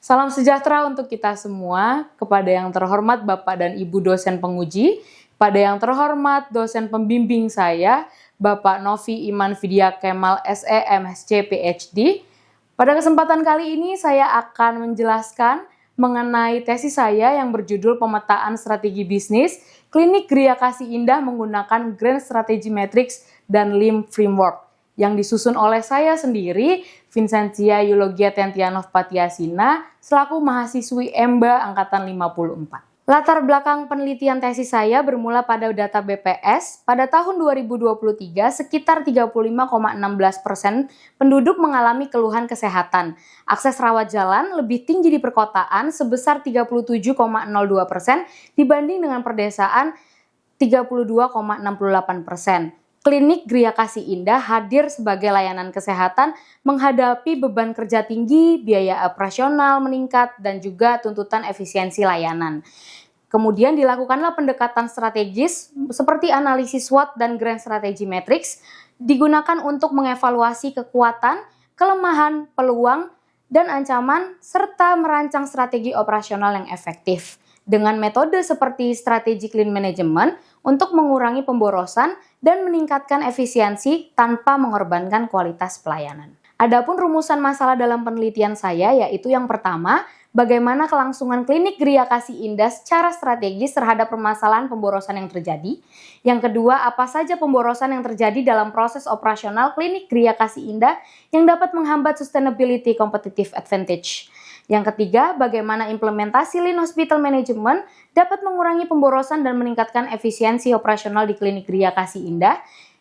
Salam sejahtera untuk kita semua, kepada yang terhormat Bapak dan Ibu dosen penguji, pada yang terhormat dosen pembimbing saya, Bapak Novi Iman Vidya Kemal SE MSc PhD. Pada kesempatan kali ini saya akan menjelaskan mengenai tesis saya yang berjudul Pemetaan Strategi Bisnis, Klinik Gria Kasih Indah menggunakan Grand Strategy Matrix dan LIM Framework, yang disusun oleh saya sendiri, Vincentia Eulogia Tentianov Patiasina, selaku mahasiswi EMBA Angkatan 54. Latar belakang penelitian tesis saya bermula pada data BPS. Pada tahun 2023, sekitar 35,16% penduduk mengalami keluhan kesehatan. Akses rawat jalan lebih tinggi di perkotaan sebesar 37,02% dibanding dengan perdesaan 32,68%. Klinik Gria Kasih Indah hadir sebagai layanan kesehatan menghadapi beban kerja tinggi, biaya operasional meningkat, dan juga tuntutan efisiensi layanan. Kemudian dilakukanlah pendekatan strategis seperti analisis SWOT dan Grand Strategy Matrix digunakan untuk mengevaluasi kekuatan, kelemahan, peluang, dan ancaman serta merancang strategi operasional yang efektif. Dengan metode seperti Strategic Lean Management untuk mengurangi pemborosan dan meningkatkan efisiensi tanpa mengorbankan kualitas pelayanan. Adapun rumusan masalah dalam penelitian saya yaitu yang pertama, bagaimana kelangsungan klinik Gria Kasih Indah secara strategis terhadap permasalahan pemborosan yang terjadi. Yang kedua, apa saja pemborosan yang terjadi dalam proses operasional klinik Gria Kasih Indah yang dapat menghambat sustainability competitive advantage. Yang ketiga, bagaimana implementasi Lean Hospital Management dapat mengurangi pemborosan dan meningkatkan efisiensi operasional di klinik Gria Kasih Indah.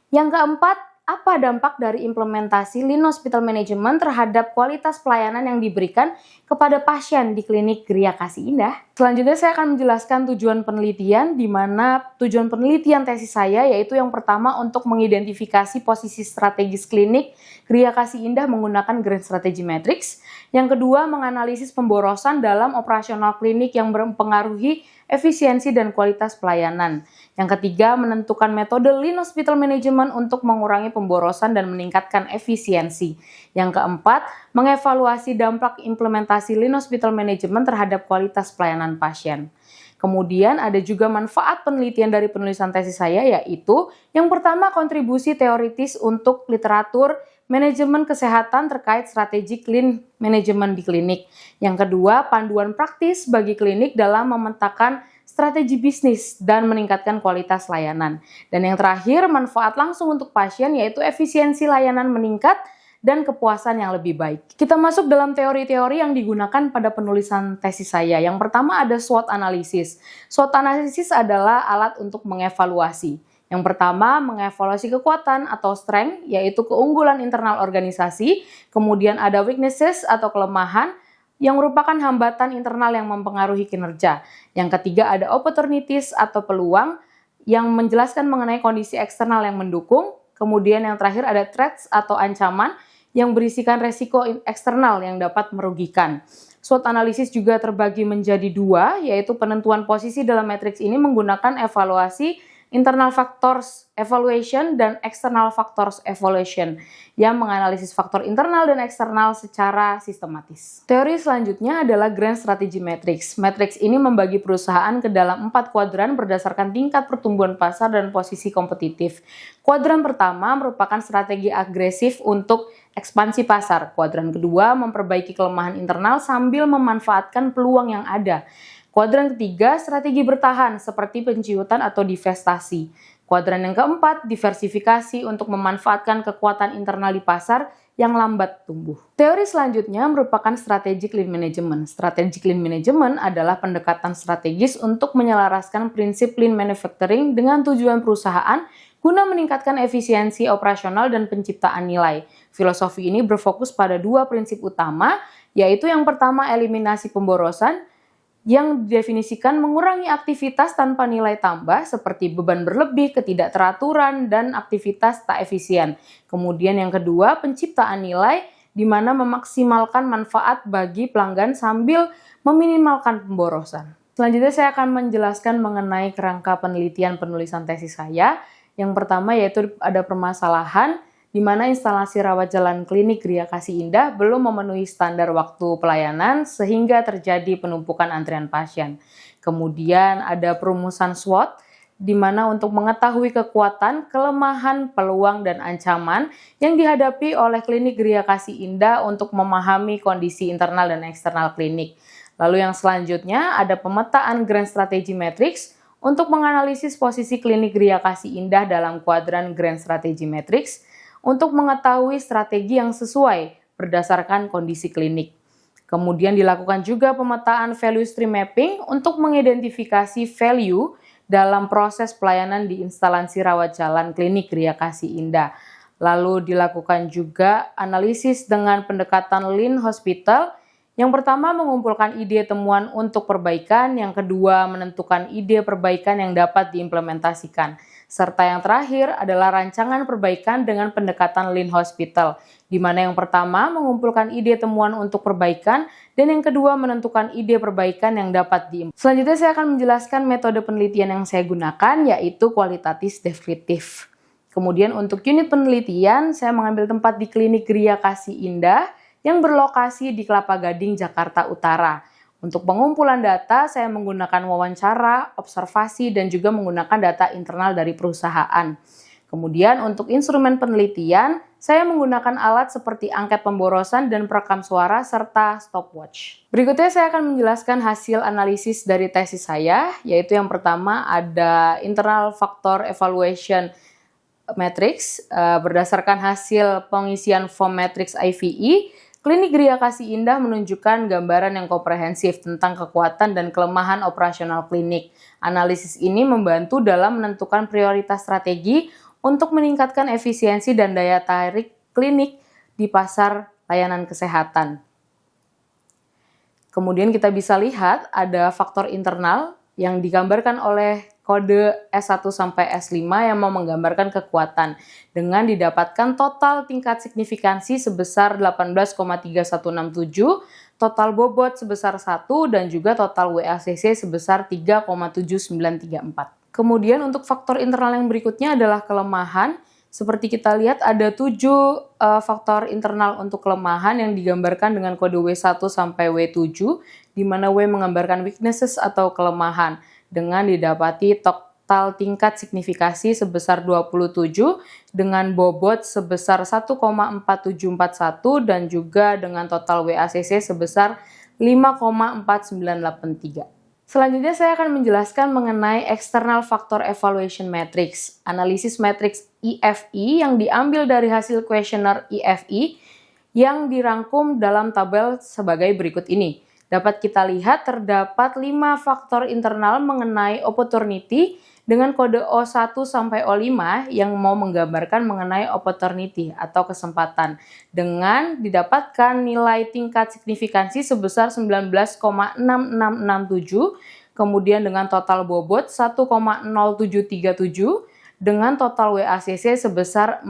Yang keempat, apa dampak dari implementasi Lean Hospital Management terhadap kualitas pelayanan yang diberikan kepada pasien di klinik Gria Kasih Indah. Selanjutnya saya akan menjelaskan tujuan penelitian, di mana tujuan penelitian tesis saya yaitu yang pertama untuk mengidentifikasi posisi strategis klinik Gria Kasih Indah menggunakan Grand Strategy Matrix. Yang kedua, menganalisis pemborosan dalam operasional klinik yang mempengaruhi efisiensi dan kualitas pelayanan. Yang ketiga, menentukan metode Lean Hospital Management untuk mengurangi pemborosan dan meningkatkan efisiensi. Yang keempat, mengevaluasi dampak implementasi Lean Hospital Management terhadap kualitas pelayanan pasien. Kemudian ada juga manfaat penelitian dari penulisan tesis saya, yaitu yang pertama, kontribusi teoritis untuk literatur manajemen kesehatan terkait strategic lean management di klinik. Yang kedua, panduan praktis bagi klinik dalam memetakan strategi bisnis dan meningkatkan kualitas layanan. Dan yang terakhir, manfaat langsung untuk pasien yaitu efisiensi layanan meningkat dan kepuasan yang lebih baik. Kita masuk dalam teori-teori yang digunakan pada penulisan tesis saya. Yang pertama ada SWOT analysis. SWOT analysis adalah alat untuk mengevaluasi. Yang pertama, mengevaluasi kekuatan atau strength, yaitu keunggulan internal organisasi. Kemudian ada weaknesses atau kelemahan, yang merupakan hambatan internal yang mempengaruhi kinerja. Yang ketiga ada opportunities atau peluang, yang menjelaskan mengenai kondisi eksternal yang mendukung. Kemudian yang terakhir ada threats atau ancaman, yang berisikan resiko eksternal yang dapat merugikan. SWOT analisis juga terbagi menjadi dua, yaitu penentuan posisi dalam matriks ini menggunakan evaluasi internal factors evaluation dan external factors evaluation yang menganalisis faktor internal dan eksternal secara sistematis. Teori selanjutnya adalah Grand Strategy Matrix. Matrix ini membagi perusahaan ke dalam 4 kuadran berdasarkan tingkat pertumbuhan pasar dan posisi kompetitif. Kuadran pertama merupakan strategi agresif untuk ekspansi pasar. Kuadran kedua memperbaiki kelemahan internal sambil memanfaatkan peluang yang ada. Kuadran ketiga, strategi bertahan seperti penciutan atau divestasi. Kuadran yang keempat, diversifikasi untuk memanfaatkan kekuatan internal di pasar yang lambat tumbuh. Teori selanjutnya merupakan Strategic Lean Management. Strategic Lean Management adalah pendekatan strategis untuk menyelaraskan prinsip Lean Manufacturing dengan tujuan perusahaan guna meningkatkan efisiensi operasional dan penciptaan nilai. Filosofi ini berfokus pada 2 prinsip utama, yaitu yang pertama eliminasi pemborosan, yang didefinisikan mengurangi aktivitas tanpa nilai tambah seperti beban berlebih, ketidakteraturan, dan aktivitas tak efisien. Kemudian yang kedua, penciptaan nilai di mana memaksimalkan manfaat bagi pelanggan sambil meminimalkan pemborosan. Selanjutnya saya akan menjelaskan mengenai kerangka penelitian penulisan tesis saya. Yang pertama yaitu ada permasalahan di mana instalasi rawat jalan klinik Gria Kasih Indah belum memenuhi standar waktu pelayanan sehingga terjadi penumpukan antrian pasien. Kemudian ada perumusan SWOT, di mana untuk mengetahui kekuatan, kelemahan, peluang, dan ancaman yang dihadapi oleh klinik Gria Kasih Indah untuk memahami kondisi internal dan eksternal klinik. Lalu yang selanjutnya ada pemetaan Grand Strategy Matrix untuk menganalisis posisi klinik Gria Kasih Indah dalam kuadran Grand Strategy Matrix untuk mengetahui strategi yang sesuai berdasarkan kondisi klinik. Kemudian dilakukan juga pemetaan Value Stream Mapping untuk mengidentifikasi value dalam proses pelayanan di instalasi rawat jalan klinik Gria Kasih Indah. Lalu dilakukan juga analisis dengan pendekatan Lean Hospital. Yang pertama mengumpulkan ide temuan untuk perbaikan, yang kedua menentukan ide perbaikan yang dapat diimplementasikan. Serta yang terakhir adalah rancangan perbaikan dengan pendekatan Lean Hospital, di mana yang pertama mengumpulkan ide temuan untuk perbaikan dan yang kedua menentukan ide perbaikan yang dapat diimplementasikan. Selanjutnya saya akan menjelaskan metode penelitian yang saya gunakan, yaitu kualitatif deskriptif. Kemudian untuk unit penelitian, saya mengambil tempat di klinik Gria Kasih Indah yang berlokasi di Kelapa Gading, Jakarta Utara. Untuk pengumpulan data, saya menggunakan wawancara, observasi, dan juga menggunakan data internal dari perusahaan. Kemudian untuk instrumen penelitian, saya menggunakan alat seperti angket pemborosan dan perekam suara serta stopwatch. Berikutnya saya akan menjelaskan hasil analisis dari tesis saya, yaitu yang pertama ada internal factor evaluation matrix berdasarkan hasil pengisian form matrix IVE. Klinik Gria Kasih Indah menunjukkan gambaran yang komprehensif tentang kekuatan dan kelemahan operasional klinik. Analisis ini membantu dalam menentukan prioritas strategi untuk meningkatkan efisiensi dan daya tarik klinik di pasar layanan kesehatan. Kemudian kita bisa lihat ada faktor internal yang digambarkan oleh kode S1 sampai S5 yang mau menggambarkan kekuatan dengan didapatkan total tingkat signifikansi sebesar 18,3167, total bobot sebesar 1 dan juga total WACC sebesar 3,7934. Kemudian untuk faktor internal yang berikutnya adalah kelemahan. Seperti kita lihat ada 7 faktor internal untuk kelemahan yang digambarkan dengan kode W1 sampai W7, di mana W menggambarkan weaknesses atau kelemahan, dengan didapati total tingkat signifikasi sebesar 27 dengan bobot sebesar 1,4741 dan juga dengan total WACC sebesar 5,4983. Selanjutnya saya akan menjelaskan mengenai External Factor Evaluation Matrix, analisis matriks EFE yang diambil dari hasil kuesioner EFE yang dirangkum dalam tabel sebagai berikut ini. Dapat kita lihat terdapat 5 faktor internal mengenai opportunity dengan kode O1 sampai O5 yang mau menggambarkan mengenai opportunity atau kesempatan dengan didapatkan nilai tingkat signifikansi sebesar 19,6667 kemudian dengan total bobot 1,0737 dengan total WACC sebesar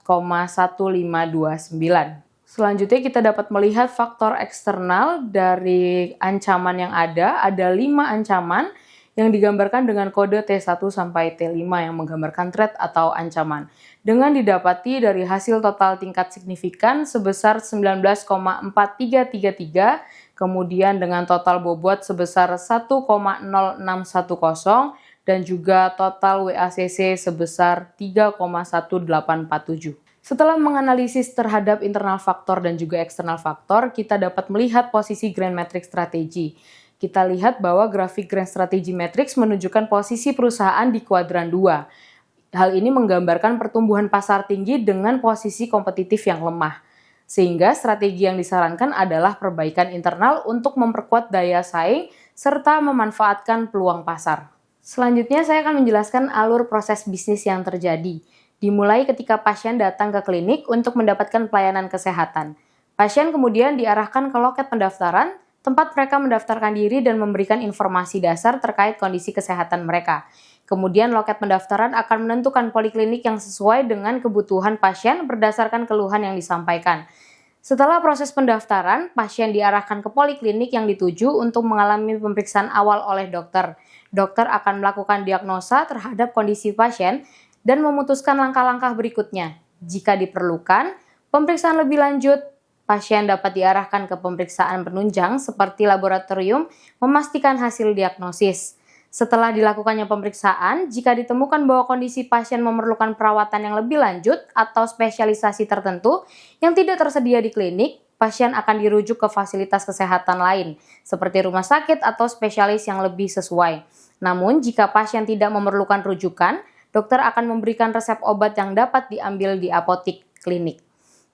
4,1529. Selanjutnya kita dapat melihat faktor eksternal dari ancaman yang ada 5 ancaman yang digambarkan dengan kode T1 sampai T5 yang menggambarkan threat atau ancaman. Dengan didapati dari hasil total tingkat signifikan sebesar 19,4333, kemudian dengan total bobot sebesar 1,0610 dan juga total WACC sebesar 3,1847. Setelah menganalisis terhadap internal faktor dan juga eksternal faktor, kita dapat melihat posisi Grand Matrix Strategy. Kita lihat bahwa grafik Grand Strategy Matrix menunjukkan posisi perusahaan di kuadran 2. Hal ini menggambarkan pertumbuhan pasar tinggi dengan posisi kompetitif yang lemah. Sehingga strategi yang disarankan adalah perbaikan internal untuk memperkuat daya saing serta memanfaatkan peluang pasar. Selanjutnya saya akan menjelaskan alur proses bisnis yang terjadi. Dimulai ketika pasien datang ke klinik untuk mendapatkan pelayanan kesehatan. Pasien kemudian diarahkan ke loket pendaftaran, tempat mereka mendaftarkan diri dan memberikan informasi dasar terkait kondisi kesehatan mereka. Kemudian loket pendaftaran akan menentukan poliklinik yang sesuai dengan kebutuhan pasien berdasarkan keluhan yang disampaikan. Setelah proses pendaftaran, pasien diarahkan ke poliklinik yang dituju untuk mengalami pemeriksaan awal oleh dokter. Dokter akan melakukan diagnosa terhadap kondisi pasien dan memutuskan langkah-langkah berikutnya. Jika diperlukan, pemeriksaan lebih lanjut, pasien dapat diarahkan ke pemeriksaan penunjang seperti laboratorium memastikan hasil diagnosis. Setelah dilakukannya pemeriksaan, jika ditemukan bahwa kondisi pasien memerlukan perawatan yang lebih lanjut atau spesialisasi tertentu yang tidak tersedia di klinik, pasien akan dirujuk ke fasilitas kesehatan lain, seperti rumah sakit atau spesialis yang lebih sesuai. Namun, jika pasien tidak memerlukan rujukan, dokter akan memberikan resep obat yang dapat diambil di apotik klinik.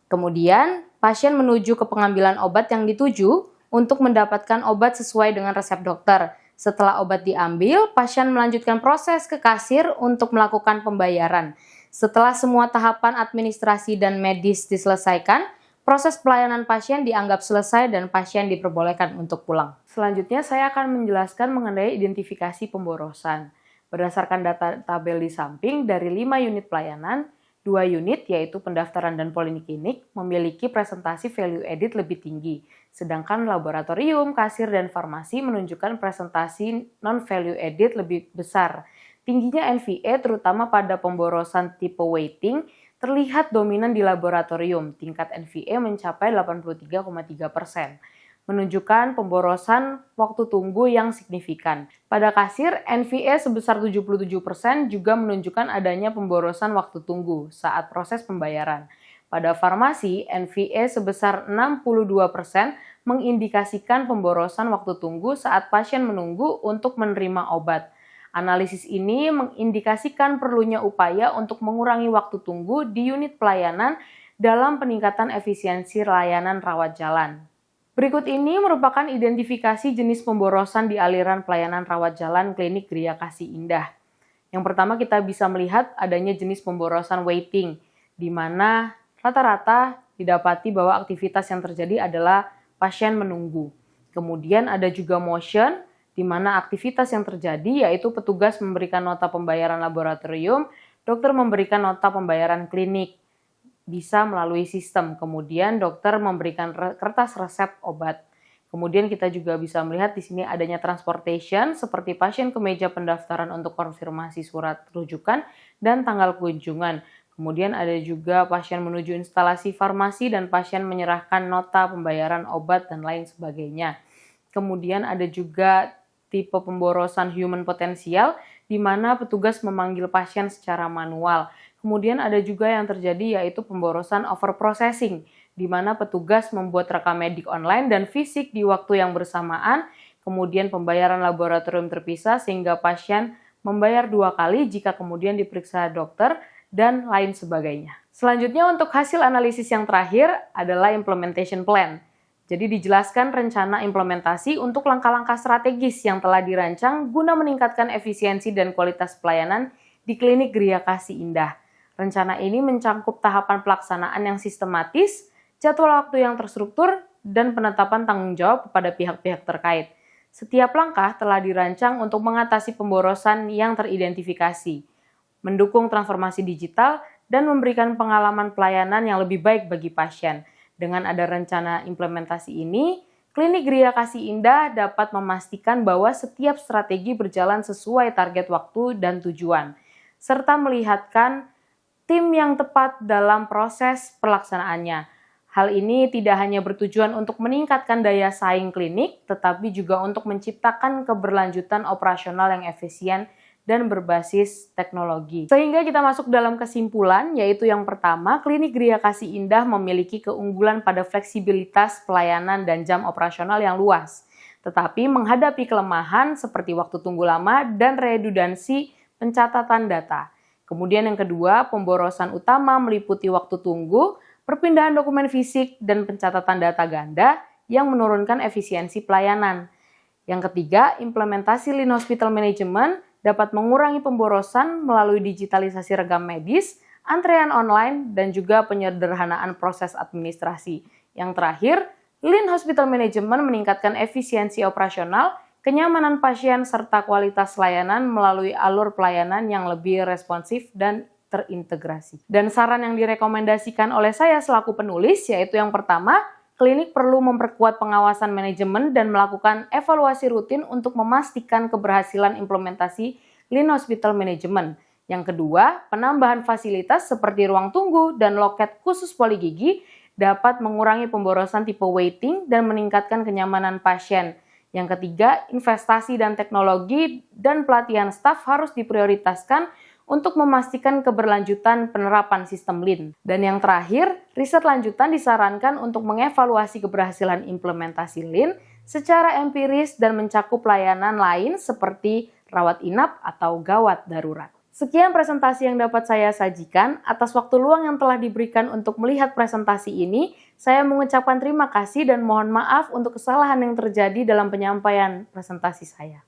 Kemudian, pasien menuju ke pengambilan obat yang dituju untuk mendapatkan obat sesuai dengan resep dokter. Setelah obat diambil, pasien melanjutkan proses ke kasir untuk melakukan pembayaran. Setelah semua tahapan administrasi dan medis diselesaikan, proses pelayanan pasien dianggap selesai dan pasien diperbolehkan untuk pulang. Selanjutnya, saya akan menjelaskan mengenai identifikasi pemborosan. Berdasarkan data tabel di samping, dari 5 unit pelayanan, 2 unit yaitu pendaftaran dan poliklinik memiliki presentasi value added lebih tinggi, sedangkan laboratorium, kasir, dan farmasi menunjukkan presentasi non-value added lebih besar. Tingginya NVA terutama pada pemborosan tipe waiting terlihat dominan di laboratorium, tingkat NVA mencapai 83,3%. Menunjukkan pemborosan waktu tunggu yang signifikan. Pada kasir, NVA sebesar 77% juga menunjukkan adanya pemborosan waktu tunggu saat proses pembayaran. Pada farmasi, NVA sebesar 62% mengindikasikan pemborosan waktu tunggu saat pasien menunggu untuk menerima obat. Analisis ini mengindikasikan perlunya upaya untuk mengurangi waktu tunggu di unit pelayanan dalam peningkatan efisiensi layanan rawat jalan. Berikut ini merupakan identifikasi jenis pemborosan di aliran pelayanan rawat jalan klinik Gria Kasih Indah. Yang pertama kita bisa melihat adanya jenis pemborosan waiting, di mana rata-rata didapati bahwa aktivitas yang terjadi adalah pasien menunggu. Kemudian ada juga motion, di mana aktivitas yang terjadi yaitu petugas memberikan nota pembayaran laboratorium, dokter memberikan nota pembayaran klinik. Bisa melalui sistem. Kemudian dokter memberikan kertas resep obat. Kemudian kita juga bisa melihat di sini adanya transportation seperti pasien ke meja pendaftaran untuk konfirmasi surat rujukan dan tanggal kunjungan. Kemudian ada juga pasien menuju instalasi farmasi dan pasien menyerahkan nota pembayaran obat dan lain sebagainya. Kemudian ada juga tipe pemborosan human potensial di mana petugas memanggil pasien secara manual. Kemudian ada juga yang terjadi yaitu pemborosan overprocessing, di mana petugas membuat rekam medik online dan fisik di waktu yang bersamaan, kemudian pembayaran laboratorium terpisah sehingga pasien membayar 2 kali jika kemudian diperiksa dokter, dan lain sebagainya. Selanjutnya untuk hasil analisis yang terakhir adalah implementation plan. Jadi dijelaskan rencana implementasi untuk langkah-langkah strategis yang telah dirancang guna meningkatkan efisiensi dan kualitas pelayanan di klinik Gria Kasih Indah. Rencana ini mencangkup tahapan pelaksanaan yang sistematis, jadwal waktu yang terstruktur, dan penetapan tanggung jawab kepada pihak-pihak terkait. Setiap langkah telah dirancang untuk mengatasi pemborosan yang teridentifikasi, mendukung transformasi digital, dan memberikan pengalaman pelayanan yang lebih baik bagi pasien. Dengan ada rencana implementasi ini, klinik Gria Kasih Indah dapat memastikan bahwa setiap strategi berjalan sesuai target waktu dan tujuan, serta melihatkan tim yang tepat dalam proses pelaksanaannya. Hal ini tidak hanya bertujuan untuk meningkatkan daya saing klinik, tetapi juga untuk menciptakan keberlanjutan operasional yang efisien dan berbasis teknologi. Sehingga kita masuk dalam kesimpulan, yaitu yang pertama, klinik Gria Kasih Indah memiliki keunggulan pada fleksibilitas pelayanan dan jam operasional yang luas, tetapi menghadapi kelemahan seperti waktu tunggu lama dan redundansi pencatatan data. Kemudian yang kedua, pemborosan utama meliputi waktu tunggu, perpindahan dokumen fisik, dan pencatatan data ganda yang menurunkan efisiensi pelayanan. Yang ketiga, implementasi Lean Hospital Management dapat mengurangi pemborosan melalui digitalisasi rekam medis, antrean online, dan juga penyederhanaan proses administrasi. Yang terakhir, Lean Hospital Management meningkatkan efisiensi operasional, kenyamanan pasien, serta kualitas layanan melalui alur pelayanan yang lebih responsif dan terintegrasi. Dan saran yang direkomendasikan oleh saya selaku penulis yaitu yang pertama, klinik perlu memperkuat pengawasan manajemen dan melakukan evaluasi rutin untuk memastikan keberhasilan implementasi Lean Hospital Management. Yang kedua, penambahan fasilitas seperti ruang tunggu dan loket khusus poligigi dapat mengurangi pemborosan tipe waiting dan meningkatkan kenyamanan pasien. Yang ketiga, investasi dan teknologi dan pelatihan staf harus diprioritaskan untuk memastikan keberlanjutan penerapan sistem Lean. Dan yang terakhir, riset lanjutan disarankan untuk mengevaluasi keberhasilan implementasi Lean secara empiris dan mencakup layanan lain seperti rawat inap atau gawat darurat. Sekian presentasi yang dapat saya sajikan. Atas waktu luang yang telah diberikan untuk melihat presentasi ini, saya mengucapkan terima kasih dan mohon maaf untuk kesalahan yang terjadi dalam penyampaian presentasi saya.